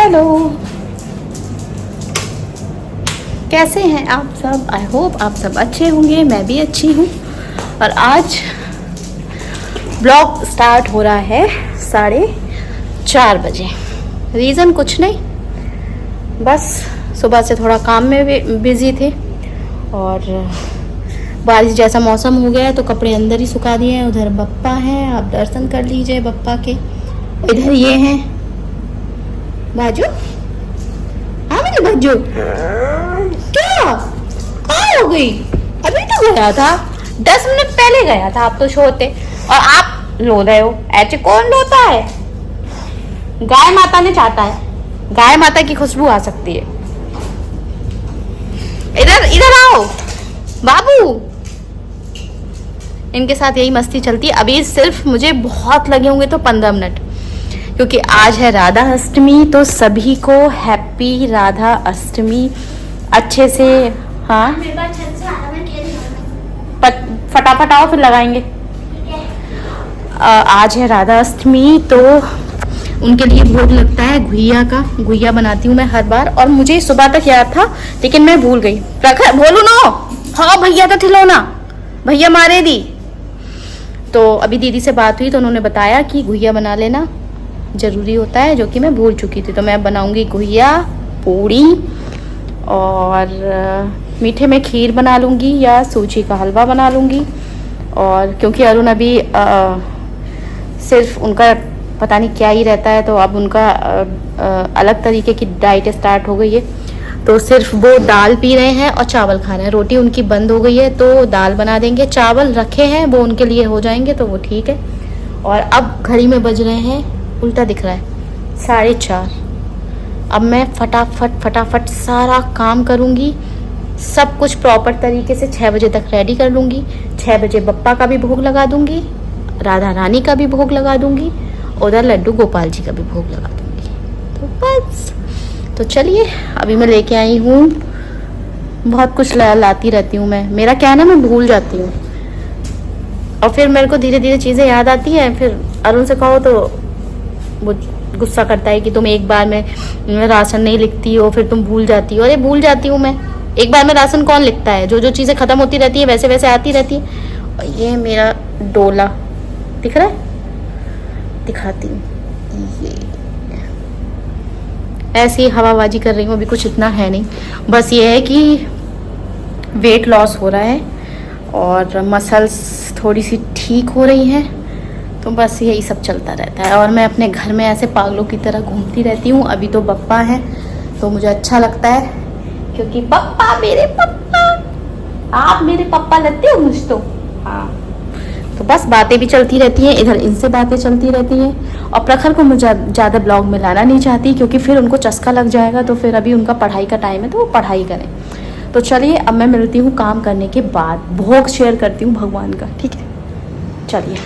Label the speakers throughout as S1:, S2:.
S1: Hello, कैसे हैं आप सब? आई होप आप सब अच्छे होंगे, मैं भी अच्छी हूँ। और आज ब्लॉग स्टार्ट हो रहा है 4:30 बजे। रीज़न कुछ नहीं, बस सुबह से थोड़ा काम में बिज़ी थे और बारिश जैसा मौसम हो गया है तो कपड़े अंदर ही सुखा दिए हैं। उधर बप्पा हैं, आप दर्शन कर लीजिए बप्पा के। इधर ये हैं बाजू। हाँ मेरे बाजू, क्या कहाँ हो गई? अभी तो गया था, 10 मिनट पहले गया था। आप तो सोते और आप लो रहे हो। ऐसे कौन लोता है? गाय माता ने चाहता है, गाय माता की खुशबू आ सकती है। इधर इधर आओ बाबू। इनके साथ यही मस्ती चलती है। अभी सिर्फ मुझे बहुत लगे होंगे तो 15 मिनट, क्योंकि आज है राधा अष्टमी। तो सभी को हैप्पी राधा अष्टमी अच्छे से। हाँ फटाफट आओ फिर लगाएंगे। आज है राधा अष्टमी तो उनके लिए भोग लगता है घुइया का। घुइया बनाती हूँ मैं हर बार और मुझे सुबह तक याद था लेकिन मैं भूल गई। प्रखर बोलू ना, हाँ भैया तो खिलौना भैया मारे दी। तो अभी दीदी से बात हुई तो उन्होंने बताया कि घुइया बना लेना ज़रूरी होता है, जो कि मैं भूल चुकी थी। तो मैं बनाऊंगी घुइया, पूड़ी और मीठे में खीर बना लूँगी या सूजी का हलवा बना लूँगी। और क्योंकि अरुण अभी सिर्फ उनका पता नहीं क्या ही रहता है, तो अब उनका अलग तरीके की डाइट स्टार्ट हो गई है। तो सिर्फ वो दाल पी रहे हैं और चावल खा रहे हैं। रोटी उनकी बंद हो गई है तो दाल बना देंगे। चावल रखे हैं वो उनके लिए हो जाएंगे तो वो ठीक है। और अब घड़ी में बज रहे हैं, उल्टा दिख रहा है, 4:30। अब मैं फटाफट सारा काम करूँगी, सब कुछ प्रॉपर तरीके से 6 बजे तक रेडी कर लूँगी। 6 बजे बप्पा का भी भोग लगा दूँगी, राधा रानी का भी भोग लगा दूँगी, उधर लड्डू गोपाल जी का भी भोग लगा दूँगी। तो बस, तो चलिए अभी मैं लेके आई हूँ। बहुत कुछ लाती रहती हूँ मैं, मेरा क्या है ना, मैं भूल जाती हूँ और फिर मेरे को धीरे धीरे चीज़ें याद आती हैं। फिर अरुण से कहो तो वो गुस्सा करता है कि तुम एक बार में राशन नहीं लिखती हो, फिर तुम भूल जाती हो। अरे भूल जाती हूँ मैं, एक बार में राशन कौन लिखता है? जो जो चीज़ें ख़त्म होती रहती है वैसे वैसे आती रहती है। और ये मेरा डोला दिख रहा है, दिखाती हूँ। ये ऐसी हवाबाजी कर रही हूँ, अभी कुछ इतना है नहीं। बस ये है कि वेट लॉस हो रहा है और मसल्स थोड़ी सी ठीक हो रही हैं। तो बस यही सब चलता रहता है। और मैं अपने घर में ऐसे पागलों की तरह घूमती रहती हूँ। अभी तो पप्पा हैं तो मुझे अच्छा लगता है, क्योंकि पप्पा मेरे पप्पा, आप मेरे पप्पा लगते हो मुझ तो। हाँ, तो बस बातें भी चलती रहती हैं, इधर इनसे बातें चलती रहती हैं। और प्रखर को मुझे ज़्यादा ब्लॉग में लाना नहीं चाहती, क्योंकि फिर उनको चस्का लग जाएगा। तो फिर अभी उनका पढ़ाई का टाइम है तो वो पढ़ाई करें। तो चलिए अब मैं मिलती हूँ काम करने के बाद, भोग शेयर करती हूँ भगवान का, ठीक है? चलिए।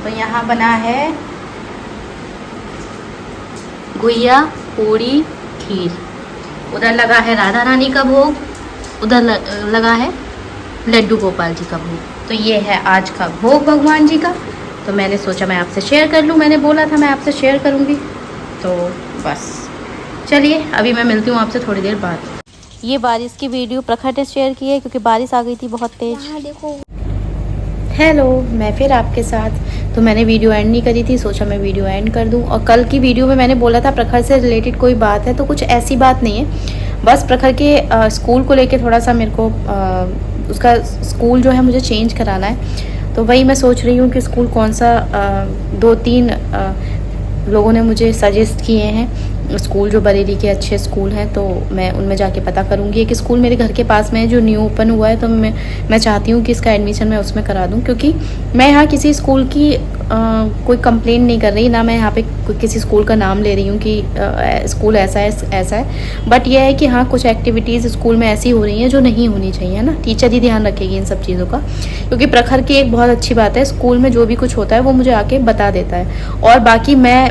S1: तो यहाँ बना है गुइया, पूड़ी, खीर। उधर लगा है राधा रानी का भोग, उधर लगा है लड्डू गोपाल जी का भोग। तो ये है आज का भोग भगवान जी का। तो मैंने सोचा मैं आपसे शेयर कर लूँ, मैंने बोला था मैं आपसे शेयर करूँगी। तो बस चलिए अभी मैं मिलती हूँ आपसे थोड़ी देर बाद। ये बारिश की वीडियो प्रखर ने शेयर की है क्योंकि बारिश आ गई थी बहुत तेज। देखो, हेलो, मैं फिर आपके साथ। तो मैंने वीडियो एंड नहीं करी थी, सोचा मैं वीडियो एंड कर दूं। और कल की वीडियो में मैंने बोला था प्रखर से रिलेटेड कोई बात है, तो कुछ ऐसी बात नहीं है। बस प्रखर के स्कूल को लेके थोड़ा सा मेरे को उसका स्कूल जो है मुझे चेंज कराना है। तो वही मैं सोच रही हूँ कि स्कूल कौन सा 2-3 लोगों ने मुझे सजेस्ट किए हैं स्कूल जो बरेली के अच्छे स्कूल हैं। तो मैं उनमें जाके पता करूँगी। एक स्कूल मेरे घर के पास में है जो न्यू ओपन हुआ है, तो मैं चाहती हूँ कि इसका एडमिशन मैं उसमें करा दूँ, क्योंकि मैं यहाँ किसी स्कूल की कोई कंप्लेंट नहीं कर रही, ना मैं यहाँ पे किसी स्कूल का नाम ले रही हूँ कि स्कूल ऐसा है। बट यह है कि हाँ, कुछ एक्टिविटीज़ स्कूल में ऐसी हो रही हैं जो नहीं होनी चाहिए ना। टीचर ही ध्यान रखेगी इन सब चीज़ों का, क्योंकि प्रखर की एक बहुत अच्छी बात है, स्कूल में जो भी कुछ होता है वो मुझे आके बता देता है। और बाकी मैं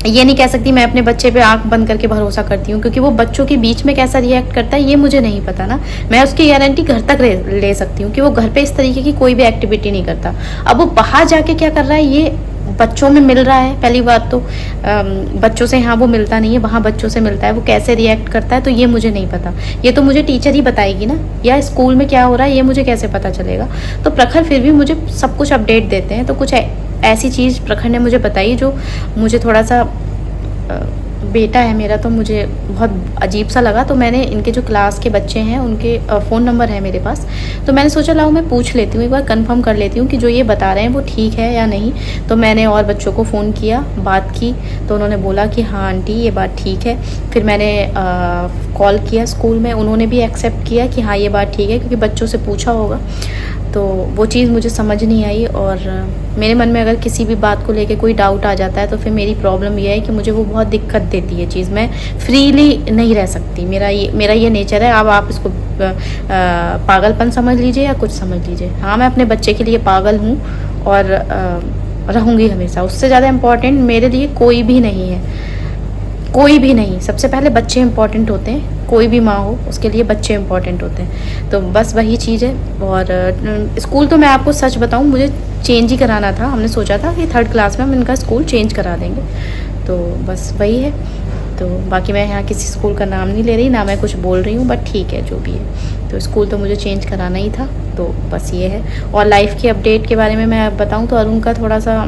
S1: ये नहीं कह सकती मैं अपने बच्चे पे आंख बंद करके भरोसा करती हूँ, क्योंकि वो बच्चों के बीच में कैसा रिएक्ट करता है ये मुझे नहीं पता ना। मैं उसकी गारंटी घर तक ले सकती हूँ कि वो घर पे इस तरीके की कोई भी एक्टिविटी नहीं करता। अब वो बाहर जाके क्या कर रहा है ये बच्चों में मिल रहा है। पहली बात तो बच्चों से यहाँ वो मिलता नहीं है, वहाँ बच्चों से मिलता है। वो कैसे रिएक्ट करता है तो ये मुझे नहीं पता, ये तो मुझे टीचर ही बताएगी ना, या स्कूल में क्या हो रहा है ये मुझे कैसे पता चलेगा। तो प्रखर फिर भी मुझे सब कुछ अपडेट देते हैं। तो कुछ ऐसी चीज़ प्रखर ने मुझे बताई जो मुझे थोड़ा सा, बेटा है मेरा तो मुझे बहुत अजीब सा लगा। तो मैंने इनके जो क्लास के बच्चे हैं उनके फ़ोन नंबर है मेरे पास, तो मैंने सोचा लाओ मैं पूछ लेती हूँ, एक बार कंफर्म कर लेती हूँ कि जो ये बता रहे हैं वो ठीक है या नहीं। तो मैंने और बच्चों को फ़ोन किया, बात की, तो उन्होंने बोला कि हाँ आंटी ये बात ठीक है। फिर मैंने कॉल किया स्कूल में, उन्होंने भी एक्सेप्ट किया कि हाँ ये बात ठीक है, क्योंकि बच्चों से पूछा होगा। तो वो चीज़ मुझे समझ नहीं आई। और मेरे मन में अगर किसी भी बात को लेके कोई डाउट आ जाता है तो फिर मेरी प्रॉब्लम ये है कि मुझे वो बहुत दिक्कत देती है चीज़, मैं फ्रीली नहीं रह सकती। मेरा ये नेचर है। अब आप इसको पागलपन समझ लीजिए या कुछ समझ लीजिए। हाँ मैं अपने बच्चे के लिए पागल हूँ और रहूँगी हमेशा। उससे ज़्यादा इम्पोर्टेंट मेरे लिए कोई भी नहीं है, कोई भी नहीं। सबसे पहले बच्चे इम्पॉर्टेंट होते हैं, कोई भी माँ हो उसके लिए बच्चे इम्पॉर्टेंट होते हैं। तो बस वही चीज़ है। और स्कूल तो मैं आपको सच बताऊँ मुझे चेंज ही कराना था। हमने सोचा था कि 3rd क्लास में हम इनका स्कूल चेंज करा देंगे, तो बस वही है। तो बाकी मैं यहाँ किसी स्कूल का नाम नहीं ले रही, ना मैं कुछ बोल रही हूँ, बट ठीक है जो भी है। तो स्कूल तो मुझे चेंज कराना ही था, तो बस ये है। और लाइफ की अपडेट के बारे में मैं बताऊँ तो अरुण का थोड़ा सा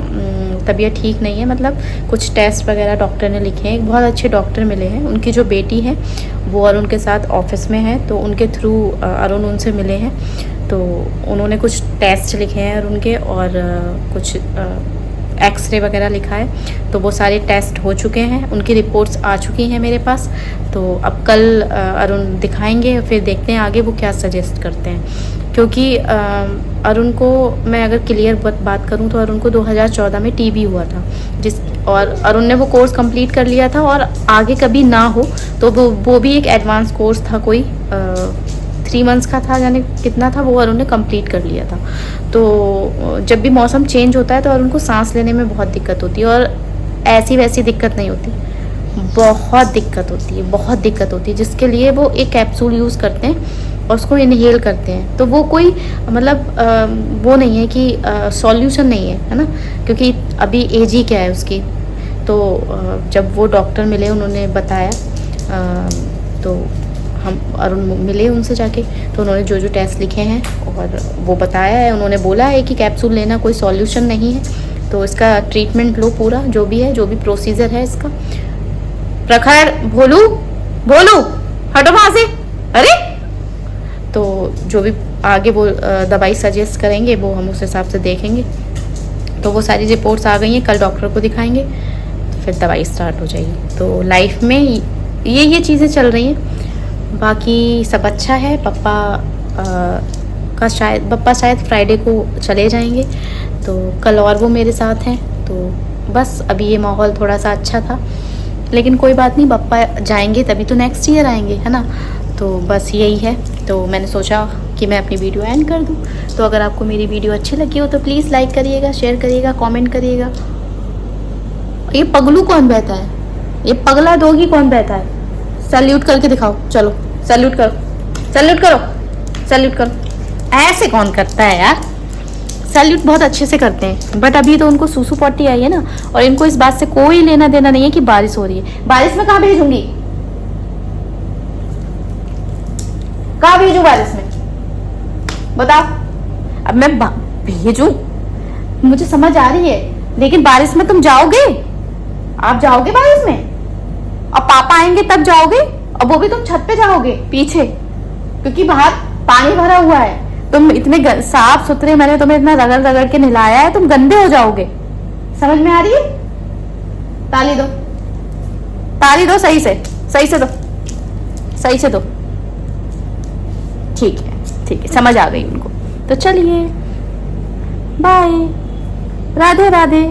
S1: तबीयत ठीक नहीं है, मतलब कुछ टेस्ट वगैरह डॉक्टर ने लिखे हैं। एक बहुत अच्छे डॉक्टर मिले हैं, उनकी जो बेटी है वो अरुण के साथ ऑफिस में है, तो उनके थ्रू अरुण उनसे मिले हैं। तो उन्होंने कुछ टेस्ट लिखे हैं अरुण के, और कुछ एक्सरे वगैरह लिखा है। तो वो सारे टेस्ट हो चुके हैं, उनकी रिपोर्ट्स आ चुकी हैं मेरे पास। तो अब कल अरुण दिखाएंगे, फिर देखते हैं आगे वो क्या सजेस्ट करते हैं। क्योंकि अरुण को मैं अगर क्लियर बात करूं तो अरुण को 2014 में टीबी हुआ था, और अरुण ने वो कोर्स कंप्लीट कर लिया था। और आगे कभी ना हो तो वो भी एक एडवांस कोर्स था, कोई 3 मंथ्स का था, यानी कितना था, वो अरुण ने कंप्लीट कर लिया था। तो जब भी मौसम चेंज होता है तो अरुण को सांस लेने में बहुत दिक्कत होती है, और ऐसी वैसी दिक्कत नहीं होती, बहुत दिक्कत होती है, बहुत दिक्कत होती है, जिसके लिए वो एक कैप्सूल यूज़ करते हैं और उसको इनहेल करते हैं। तो वो कोई मतलब वो नहीं है कि सॉल्यूशन नहीं है ना, क्योंकि अभी एज ही क्या है उसकी। तो जब वो डॉक्टर मिले उन्होंने बताया, तो हम अरुण मिले उनसे जाके, तो उन्होंने जो जो टेस्ट लिखे हैं और वो बताया है। उन्होंने बोला है कि कैप्सूल लेना कोई सॉल्यूशन नहीं है, तो इसका ट्रीटमेंट लो पूरा, जो भी है, जो भी प्रोसीजर है इसका। प्रखर, भोलू भोलू हटो वहाँ से, अरे। तो जो भी आगे वो दवाई सजेस्ट करेंगे वो हम उस हिसाब से देखेंगे। तो वो सारी रिपोर्ट्स आ गई हैं, कल डॉक्टर को दिखाएंगे तो फिर दवाई स्टार्ट हो जाएगी। तो लाइफ में ये चीज़ें चल रही हैं, बाकी सब अच्छा है। पप्पा शायद फ्राइडे को चले जाएंगे, तो कल और वो मेरे साथ हैं। तो बस अभी ये माहौल थोड़ा सा अच्छा था, लेकिन कोई बात नहीं, पप्पा जाएंगे तभी तो नेक्स्ट ईयर आएंगे, है ना। तो बस यही है। तो मैंने सोचा कि मैं अपनी वीडियो एंड कर दूं। तो अगर आपको मेरी वीडियो अच्छी लगी हो तो प्लीज़ लाइक करिएगा, शेयर करिएगा, कमेंट करिएगा। ये पगलू कौन बैठा है, ये पगला डॉगी कौन बैठा है? सैल्यूट करके दिखाओ, चलो सैल्यूट करो, सैल्यूट करो, सैल्यूट करो। ऐसे कौन करता है यार, सैल्यूट बहुत अच्छे से करते हैं। बट अभी तो उनको सूसू पॉटी आई है ना, और इनको इस बात से कोई लेना देना नहीं है कि बारिश हो रही है। बारिश में कहाँ भेजूंगी, कहाँ भेजूं बारिश में, बताओ। अब मैं भेजूं, मुझे समझ आ रही है, लेकिन बारिश में तुम जाओगे, आप जाओगे बारिश में? और पापा आएंगे तब जाओगे, और वो भी तुम छत पे जाओगे पीछे, क्योंकि बाहर पानी भरा हुआ है। तुम इतने साफ सुथरे, मैंने तुम्हें इतना रगड़ रगड़ के नहलाया है, तुम गंदे हो जाओगे। समझ में आ रही है? ताली दो, ताली दो, सही से दो, सही से दो। ठीक है, ठीक है, समझ आ गई उनको। तो चलिए, बाय, राधे राधे।